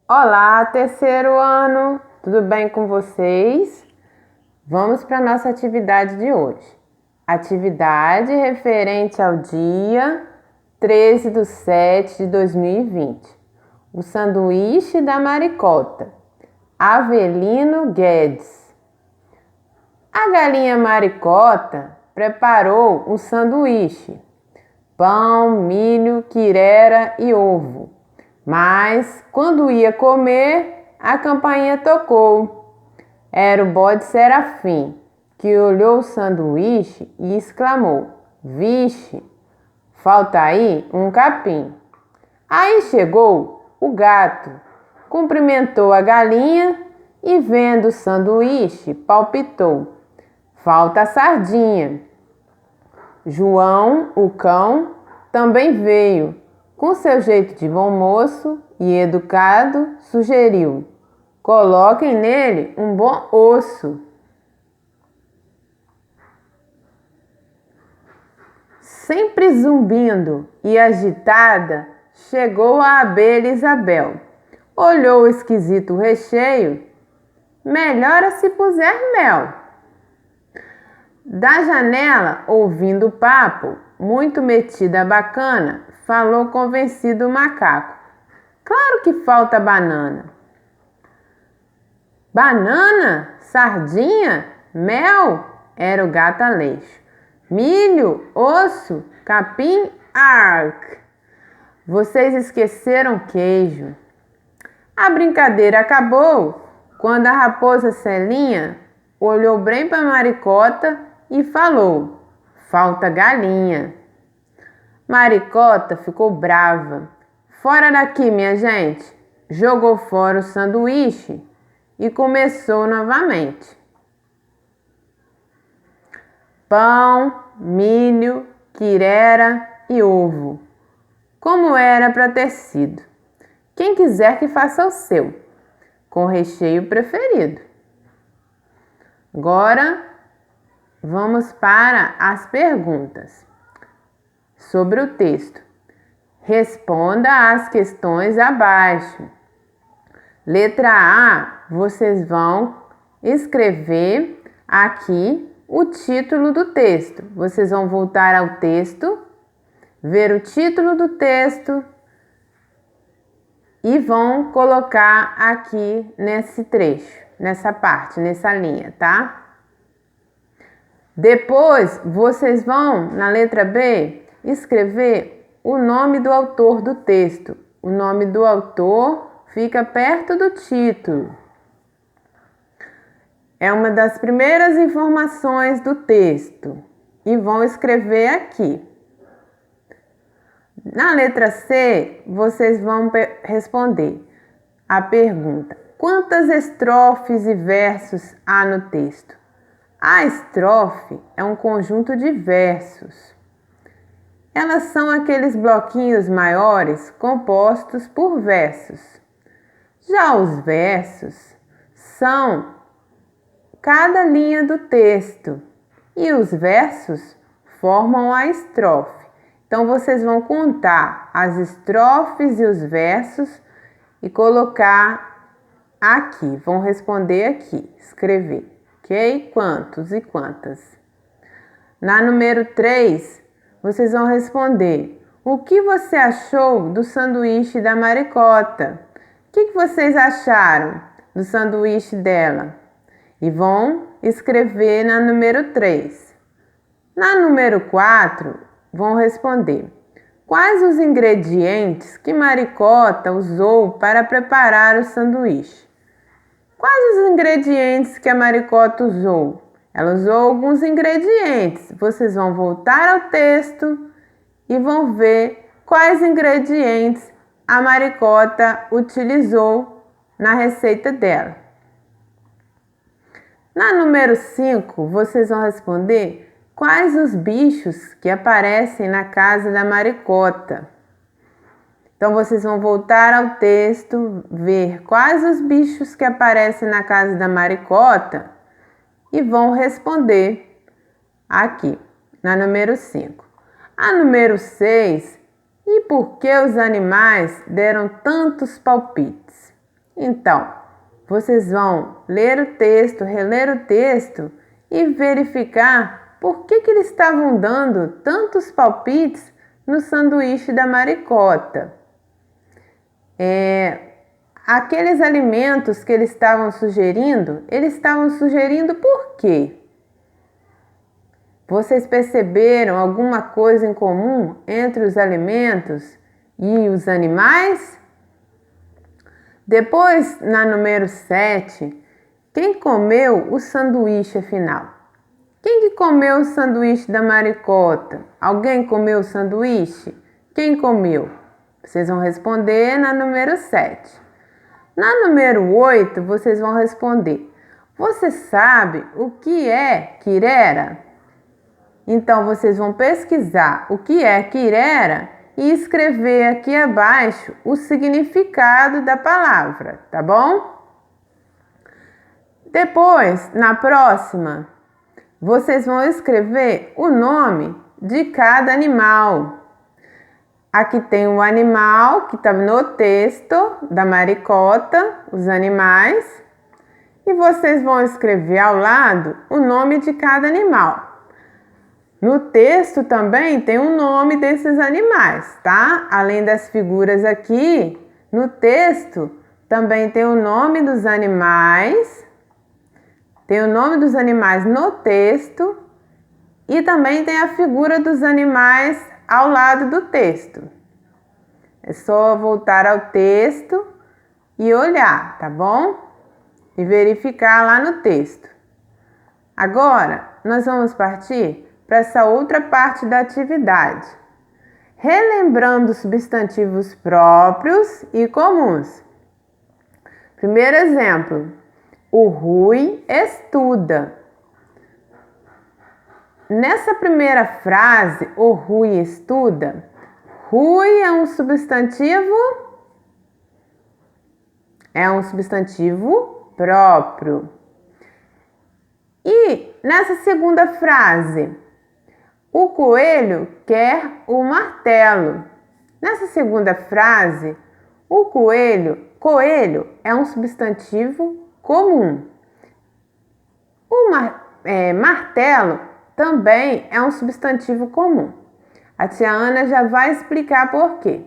Olá, terceiro ano, tudo bem com vocês? Vamos para a nossa atividade de hoje. Atividade referente ao dia 13/7/2020. O sanduíche da Maricota. Avelino Guedes. A galinha Maricota preparou um sanduíche: pão, milho, quirera e ovo. Mas, quando ia comer, a campainha tocou. Era o bode Serafim, que olhou o sanduíche e exclamou: Vixe, falta aí um capim. Aí chegou o gato, cumprimentou a galinha e, vendo o sanduíche, palpitou: Falta a sardinha. João, o cão, também veio. Com seu jeito de bom moço e educado, sugeriu: coloquem nele um bom osso. Sempre zumbindo e agitada, chegou a abelha Isabel. Olhou o esquisito recheio. Melhora se puser mel. Da janela, ouvindo o papo, muito metida bacana, falou convencido o macaco: claro que falta banana. Banana? Sardinha? Mel? Era o gato Aleixo. Milho? Osso? Capim? Arc! Vocês esqueceram queijo. A brincadeira acabou quando a raposa Celinha olhou bem para Maricota e falou: falta galinha. Maricota ficou brava. Fora daqui, minha gente! Jogou fora o sanduíche e começou novamente. Pão, milho, quirera e ovo. Como era para ter sido. Quem quiser que faça o seu, com recheio preferido. Agora, vamos para as perguntas sobre o texto. Responda as questões abaixo. Letra A, vocês vão escrever aqui o título do texto. Vocês vão voltar ao texto, ver o título do texto e vão colocar aqui nesse trecho, nessa parte, nessa linha, tá? Depois, vocês vão, na letra B, escrever o nome do autor do texto. O nome do autor fica perto do título. É uma das primeiras informações do texto. E vão escrever aqui. Na letra C, vocês vão responder a pergunta: quantas estrofes e versos há no texto? A estrofe é um conjunto de versos. Elas são aqueles bloquinhos maiores compostos por versos. Já os versos são cada linha do texto e os versos formam a estrofe. Então, vocês vão contar as estrofes e os versos e colocar aqui. Vão responder aqui, escrever, ok? Quantos e quantas. Na número 3, vocês vão responder: o que você achou do sanduíche da Maricota? O que vocês acharam do sanduíche dela? E vão escrever na número 3. Na número 4, vão responder: quais os ingredientes que Maricota usou para preparar o sanduíche? Quais os ingredientes que a Maricota usou? Ela usou alguns ingredientes. Vocês vão voltar ao texto e vão ver quais ingredientes a Maricota utilizou na receita dela. Na número 5, vocês vão responder quais os bichos que aparecem na casa da Maricota. Então, vocês vão voltar ao texto, ver quais os bichos que aparecem na casa da Maricota e vão responder aqui, na número 5. A número 6, e por que os animais deram tantos palpites? Então, vocês vão ler o texto, reler o texto e verificar por que eles estavam dando tantos palpites no sanduíche da Maricota. Aqueles alimentos que eles estavam sugerindo por quê? Vocês perceberam alguma coisa em comum entre os alimentos e os animais? Depois, na número 7, quem comeu o sanduíche afinal? Quem que comeu o sanduíche da Maricota? Alguém comeu o sanduíche? Quem comeu? Vocês vão responder na número 7. Na número 8, vocês vão responder: você sabe o que é quirera? Então, vocês vão pesquisar o que é quirera e escrever aqui abaixo o significado da palavra, tá bom? Depois, na próxima, vocês vão escrever o nome de cada animal. Aqui tem o animal que está no texto da Maricota, os animais, e vocês vão escrever ao lado o nome de cada animal. No texto também tem o nome desses animais, tá? Além das figuras aqui, no texto também tem o nome dos animais, no texto e também tem a figura dos animais ao lado do texto. É só voltar ao texto e olhar, tá bom? E verificar lá no texto. Agora, nós vamos partir para essa outra parte da atividade, relembrando substantivos próprios e comuns. Primeiro exemplo: o Rui estuda. Nessa primeira frase, o Rui estuda, Rui é um substantivo próprio. E nessa segunda frase, o coelho quer o martelo. Nessa segunda frase, o coelho é um substantivo comum. O martelo também é um substantivo comum. A tia Ana já vai explicar por quê.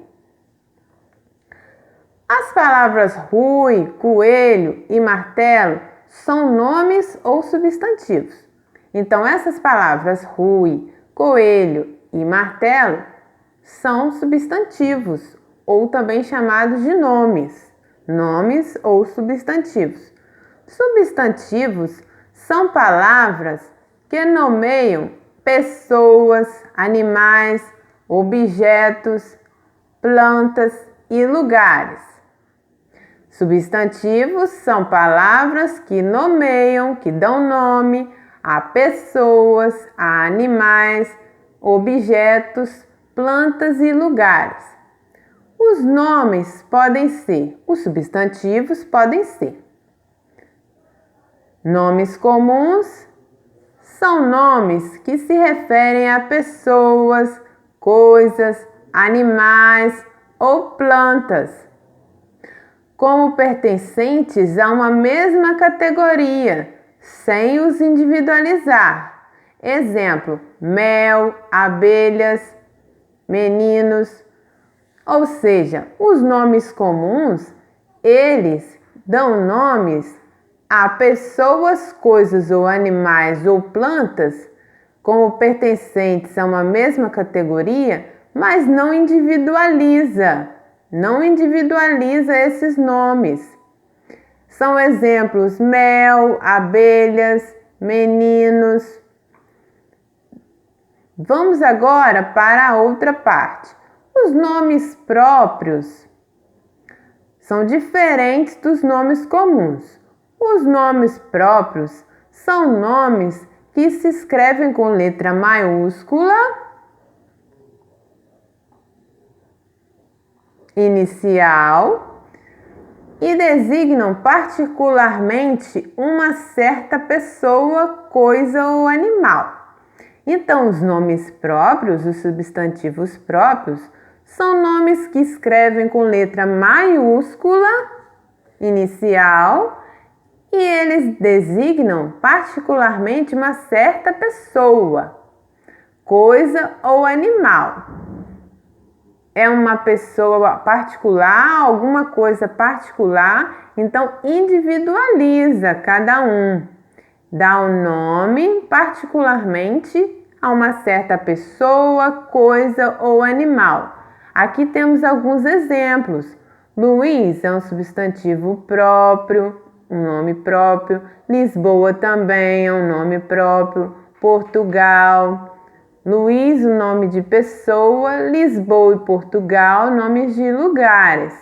As palavras Rui, coelho e martelo são nomes ou substantivos. Então, essas palavras Rui, coelho e martelo são substantivos, ou também chamados de nomes ou substantivos. Substantivos são palavras que nomeiam pessoas, animais, objetos, plantas e lugares. Substantivos são palavras que nomeiam, que dão nome a pessoas, a animais, objetos, plantas e lugares. Os nomes podem ser, os substantivos podem ser. Nomes comuns são nomes que se referem a pessoas, coisas, animais ou plantas, como pertencentes a uma mesma categoria, sem os individualizar. Exemplo: mel, abelhas, meninos. Ou seja, os nomes comuns, eles dão nomes a pessoas, coisas ou animais ou plantas como pertencentes a uma mesma categoria, mas não individualiza esses nomes. São exemplos: mel, abelhas, meninos. Vamos agora para a outra parte. Os nomes próprios são diferentes dos nomes comuns. Os nomes próprios são nomes que se escrevem com letra maiúscula inicial e designam particularmente uma certa pessoa, coisa ou animal. Então, os nomes próprios, os substantivos próprios, são nomes que escrevem com letra maiúscula inicial e eles designam particularmente uma certa pessoa, coisa ou animal. É uma pessoa particular, alguma coisa particular, então individualiza cada um. Dá um nome particularmente a uma certa pessoa, coisa ou animal. Aqui temos alguns exemplos. Luiz é um substantivo próprio, um nome próprio. Lisboa também é um nome próprio. Portugal. Luiz, o nome de pessoa. Lisboa e Portugal, nomes de lugares,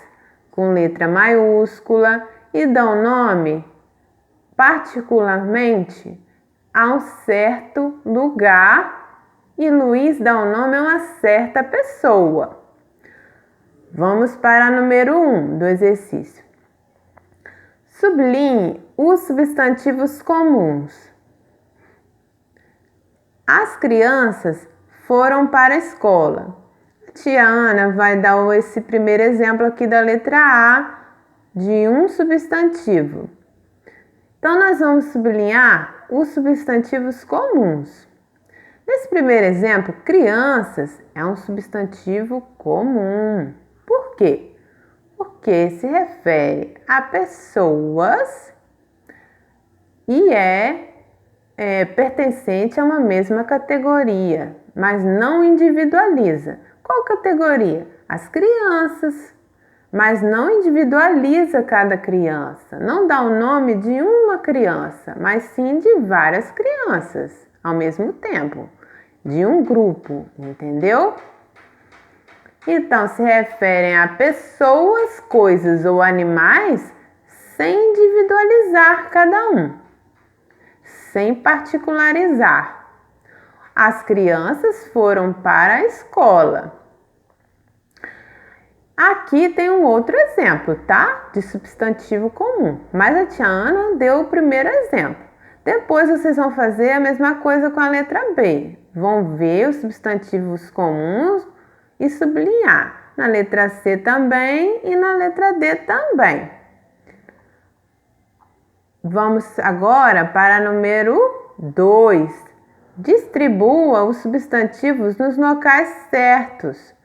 com letra maiúscula, e dão nome particularmente a um certo lugar, e Luiz dá um nome a uma certa pessoa. Vamos para número 1 do exercício. Sublinhe os substantivos comuns. As crianças foram para a escola. A tia Ana vai dar esse primeiro exemplo aqui da letra A de um substantivo. Então, nós vamos sublinhar os substantivos comuns. Nesse primeiro exemplo, crianças é um substantivo comum. Por quê? Porque se refere a pessoas e é pertencente a uma mesma categoria, mas não individualiza. Qual categoria? As crianças, mas não individualiza cada criança. Não dá o nome de uma criança, mas sim de várias crianças ao mesmo tempo, de um grupo, entendeu? Então, se referem a pessoas, coisas ou animais sem individualizar cada um, sem particularizar. As crianças foram para a escola. Aqui tem um outro exemplo, tá? De substantivo comum, mas a tia Ana deu o primeiro exemplo. Depois vocês vão fazer a mesma coisa com a letra B. Vão ver os substantivos comuns e sublinhar. Na letra C também e na letra D também. Vamos agora para número 2. Distribua os substantivos nos locais certos.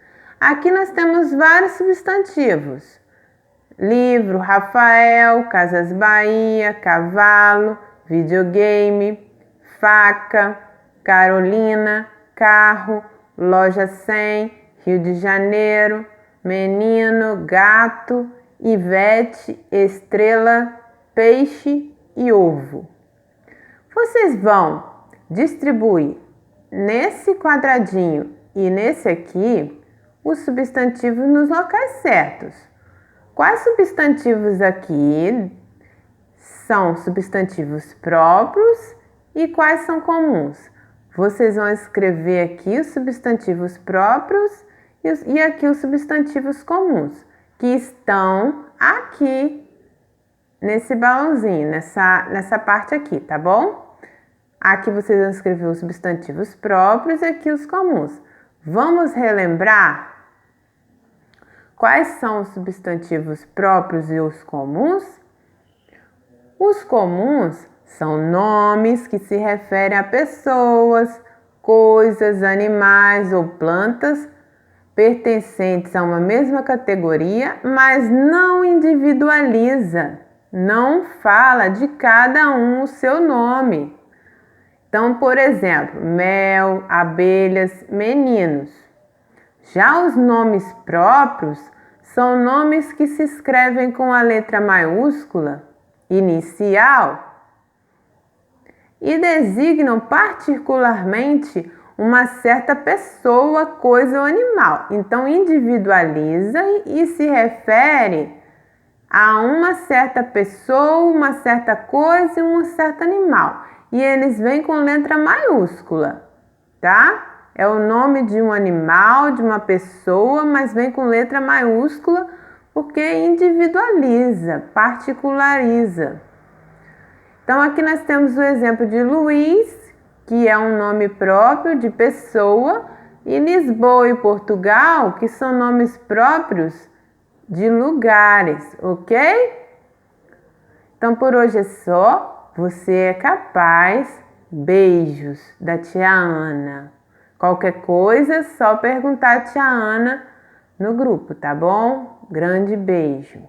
Aqui nós temos vários substantivos. Livro, Rafael, Casas Bahia, cavalo, videogame, faca, Carolina, carro, loja 100, Rio de Janeiro, menino, gato, Ivete, estrela, peixe e ovo. Vocês vão distribuir nesse quadradinho e nesse aqui os substantivos nos locais certos. Quais substantivos aqui são substantivos próprios e quais são comuns? Vocês vão escrever aqui os substantivos próprios e aqui os substantivos comuns, que estão aqui nesse balãozinho, nessa parte aqui, tá bom? Aqui vocês vão escrever os substantivos próprios e aqui os comuns. Vamos relembrar quais são os substantivos próprios e os comuns? Os comuns são nomes que se referem a pessoas, coisas, animais ou plantas pertencentes a uma mesma categoria, mas não individualiza, não fala de cada um o seu nome. Então, por exemplo, mel, abelhas, meninos. Já os nomes próprios são nomes que se escrevem com a letra maiúscula inicial e designam particularmente uma certa pessoa, coisa ou animal. Então, individualiza e se refere a uma certa pessoa, uma certa coisa e um certo animal. E eles vêm com letra maiúscula, tá? É o nome de um animal, de uma pessoa, mas vem com letra maiúscula porque individualiza, particulariza. Então, aqui nós temos o exemplo de Luiz, que é um nome próprio de pessoa, e Lisboa e Portugal, que são nomes próprios de lugares, ok? Então por hoje é só. Você é capaz. Beijos da tia Ana. Qualquer coisa, é só perguntar a tia Ana no grupo, tá bom? Grande beijo.